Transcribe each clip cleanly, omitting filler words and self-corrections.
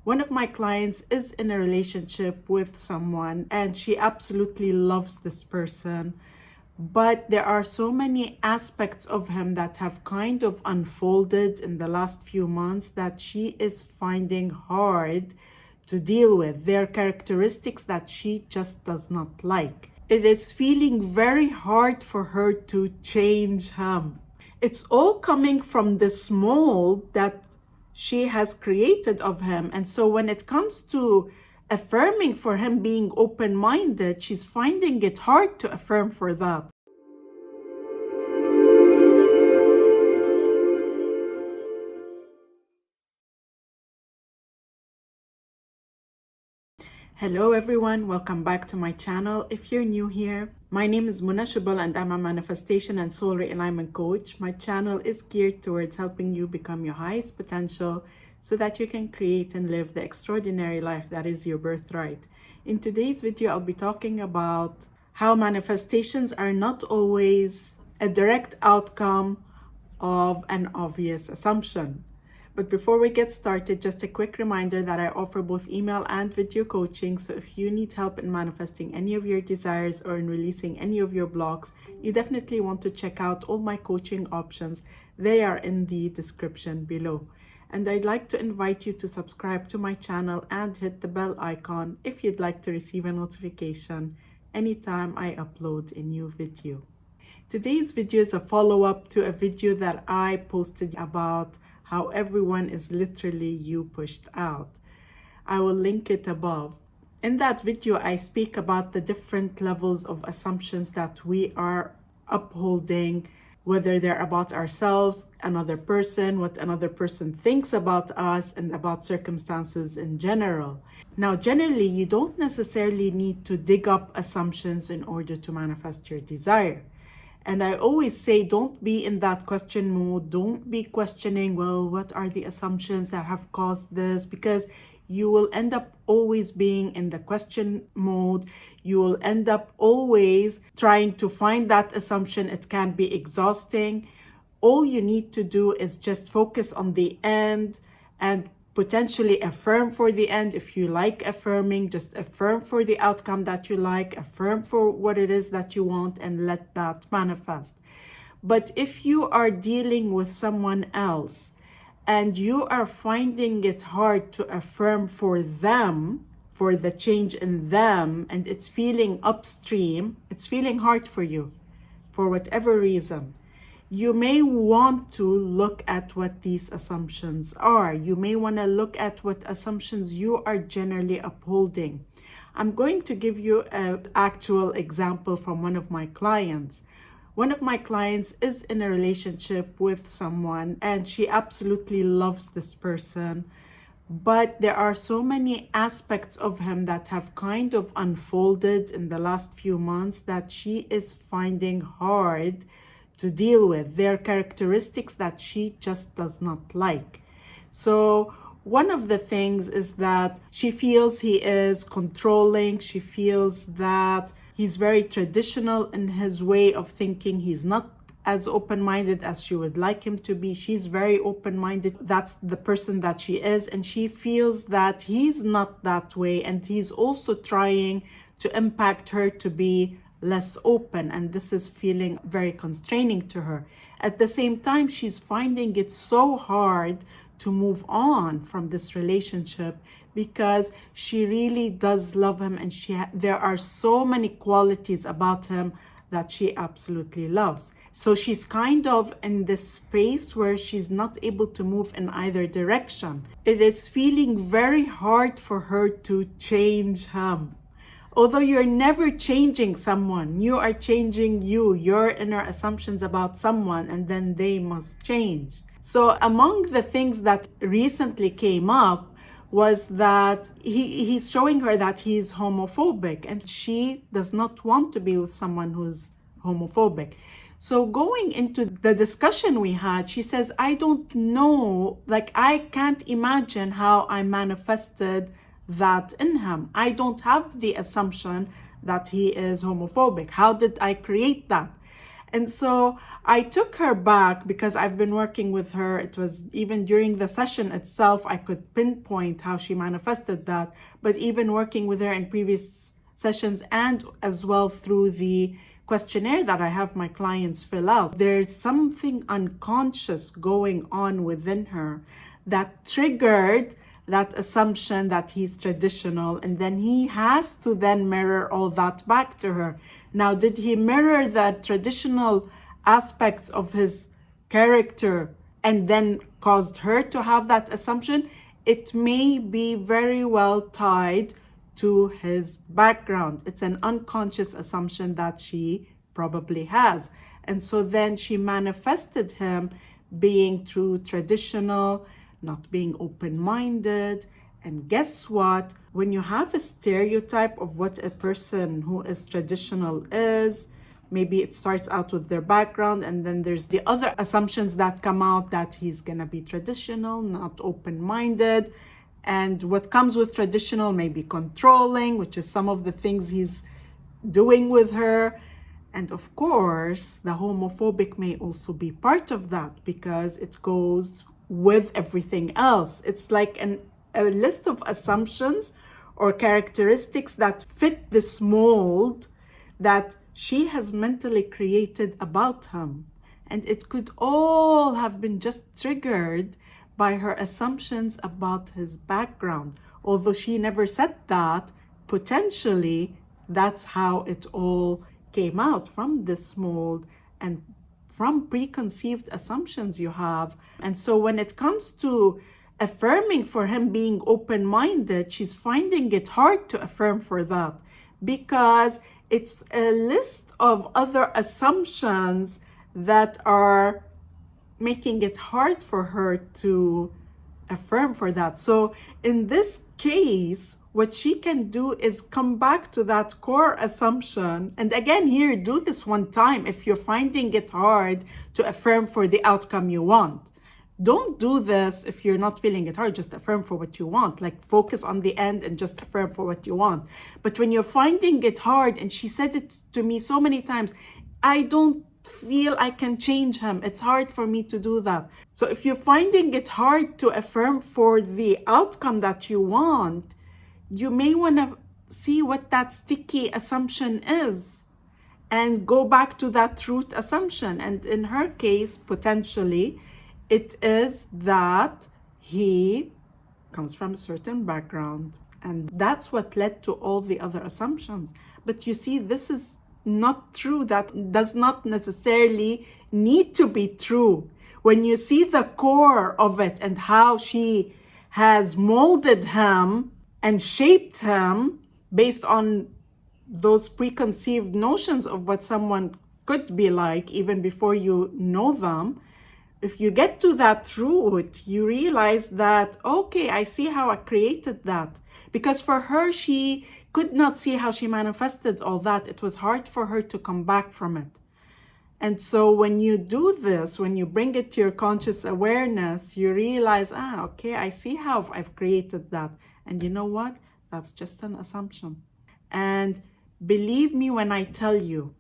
One of my clients is in a relationship with someone and she absolutely loves this person. But there are so many aspects of him that have kind of unfolded in the last few months that she is finding hard to deal with. There are characteristics that she just does not like. It is feeling very hard for her to change him. It's all coming from this mold that she has created of him. And so when it comes to affirming for him being open-minded, she's finding it hard to affirm for that. Hello everyone, welcome back to my channel. If you're new here, my name is Irresistible and I'm a manifestation and soul realignment coach. My channel is geared towards helping you become your highest potential so that you can create and live the extraordinary life that is your birthright. In today's video, I'll be talking about how manifestations are not always a direct outcome of an obvious assumption. But before we get started, just a quick reminder that I offer both email and video coaching. So if you need help in manifesting any of your desires or in releasing any of your blocks, you definitely want to check out all my coaching options. They are in the description below. And I'd like to invite you to subscribe to my channel and hit the bell icon if you'd like to receive a notification anytime I upload a new video. Today's video is a follow-up to a video that I posted about how everyone is literally you pushed out. I will link it above. In that video, I speak about the different levels of assumptions that we are upholding, whether they're about ourselves, another person, what another person thinks about us, and about circumstances in general. Now, generally, you don't necessarily need to dig up assumptions in order to manifest your desire. And I always say, don't be in that question mode. Don't be questioning, well, what are the assumptions that have caused this? Because you will end up always being in the question mode. You will end up always trying to find that assumption. It can be exhausting. All you need to do is just focus on the end and potentially affirm for the end. If you like affirming, just affirm for the outcome that you like, affirm for what it is that you want, and let that manifest. But if you are dealing with someone else and you are finding it hard to affirm for them, for the change in them, and it's feeling upstream, it's feeling hard for you for whatever reason, you may want to look at what these assumptions are. You may want to look at what assumptions you are generally upholding. I'm going to give you an actual example from one of my clients. One of my clients is in a relationship with someone and she absolutely loves this person. But there are so many aspects of him that have kind of unfolded in the last few months that she is finding hard to deal with. There are characteristics that she just does not like. So one of the things is that she feels he is controlling. She feels that he's very traditional in his way of thinking. He's not as open-minded as she would like him to be. She's very open-minded. That's the person that she is. And she feels that he's not that way. And he's also trying to impact her to be less open, and this is feeling very constraining to her. At the same time, she's finding it so hard to move on from this relationship because she really does love him, and there are so many qualities about him that she absolutely loves. So she's kind of in this space where she's not able to move in either direction. It is feeling very hard for her to change him. Although you're never changing someone, you are changing your inner assumptions about someone, and then they must change. So among the things that recently came up was that he's showing her that he's homophobic, and she does not want to be with someone who's homophobic. So going into the discussion we had, she says, I don't know, like I can't imagine how I manifested that in him. I don't have the assumption that he is homophobic. How did I create that? And so I took her back because I've been working with her. It was even during the session itself, I could pinpoint how she manifested that. But even working with her in previous sessions and as well through the questionnaire that I have my clients fill out, there's something unconscious going on within her that triggered that assumption that he's traditional, and then he has to then mirror all that back to her. Now, did he mirror the traditional aspects of his character and then caused her to have that assumption? It may be very well tied to his background. It's an unconscious assumption that she probably has. And so then she manifested him being too traditional, not being open-minded. And guess what? When you have a stereotype of what a person who is traditional is, maybe it starts out with their background, and then there's the other assumptions that come out that he's gonna be traditional, not open-minded. And what comes with traditional may be controlling, which is some of the things he's doing with her. And of course, the homophobic may also be part of that because it goes with everything else. It's like a list of assumptions or characteristics that fit this mold that she has mentally created about him. And it could all have been just triggered by her assumptions about his background. Although she never said that, potentially that's how it all came out, from this mold and from preconceived assumptions you have. And so when it comes to affirming for him being open-minded, she's finding it hard to affirm for that because it's a list of other assumptions that are making it hard for her to affirm for that. So in this case, what she can do is come back to that core assumption. And again, here, do this one time if you're finding it hard to affirm for the outcome you want. Don't do this if you're not feeling it hard, just affirm for what you want. Like, focus on the end and just affirm for what you want. But when you're finding it hard, and she said it to me so many times, I don't feel I can change him. It's hard for me to do that. So if you're finding it hard to affirm for the outcome that you want, you may want to see what that sticky assumption is and go back to that root assumption. And in her case, potentially, it is that he comes from a certain background. And that's what led to all the other assumptions. But you see, this is not true. That does not necessarily need to be true. When you see the core of it and how she has molded him and shaped him based on those preconceived notions of what someone could be like even before you know them, if you get to that root, you realize that, okay, I see how I created that. Because for her, she could not see how she manifested all that. It was hard for her to come back from it. And so when you do this, when you bring it to your conscious awareness, you realize, okay, I see how I've created that. And you know what? That's just an assumption. And believe me when I tell you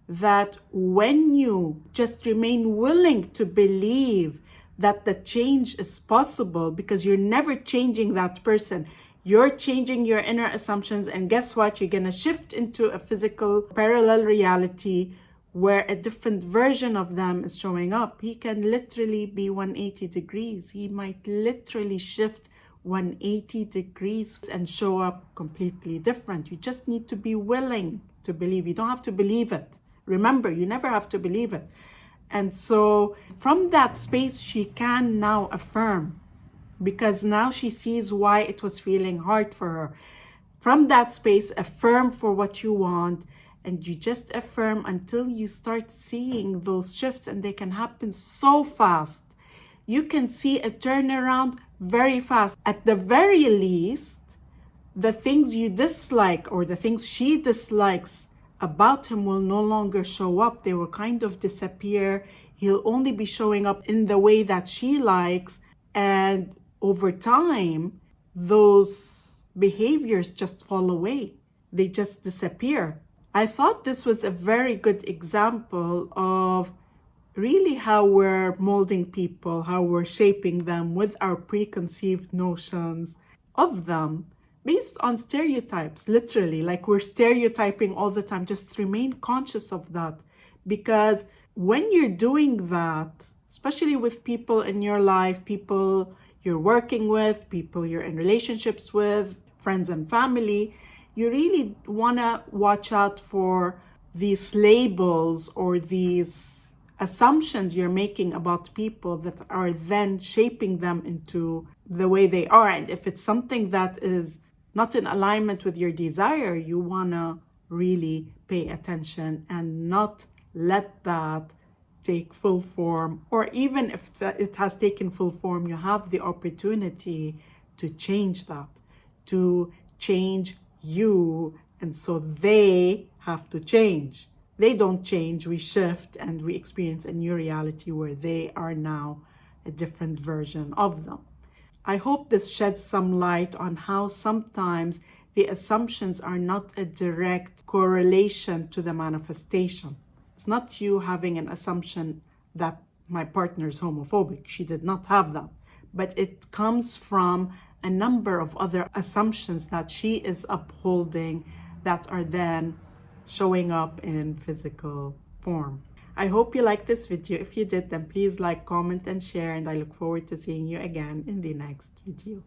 that when you just remain willing to believe that the change is possible, because you're never changing that person, you're changing your inner assumptions, and guess what? You're going to shift into a physical parallel reality where a different version of them is showing up. He can literally be 180 degrees. He might literally shift 180 degrees and show up completely different. You just need to be willing to believe. You don't have to believe it. Remember, you never have to believe it. And so from that space, she can now affirm, because now she sees why it was feeling hard for her. From that space, affirm for what you want, and you just affirm until you start seeing those shifts, and they can happen so fast. You can see a turnaround very fast. At the very least, the things you dislike or the things she dislikes about him will no longer show up. They will kind of disappear. He'll only be showing up in the way that she likes. And over time, those behaviors just fall away. They just disappear. I thought this was a very good example of really how we're molding people, how we're shaping them with our preconceived notions of them based on stereotypes, literally. Like we're stereotyping all the time. Just remain conscious of that. Because when you're doing that, especially with people in your life, people you're working with, people you're in relationships with, friends and family, you really want to watch out for these labels or these assumptions you're making about people that are then shaping them into the way they are. And if it's something that is not in alignment with your desire, you want to really pay attention and not let that take full form. Or even if it has taken full form, you have the opportunity to change that, to change you. And so they have to change. They don't change, we shift and we experience a new reality where they are now a different version of them. I hope this sheds some light on how sometimes the assumptions are not a direct correlation to the manifestation. It's not you having an assumption that my partner is homophobic. She did not have that. But it comes from a number of other assumptions that she is upholding that are then showing up in physical form. I hope you liked this video. If you did, then please like, comment, and share, and I look forward to seeing you again in the next video.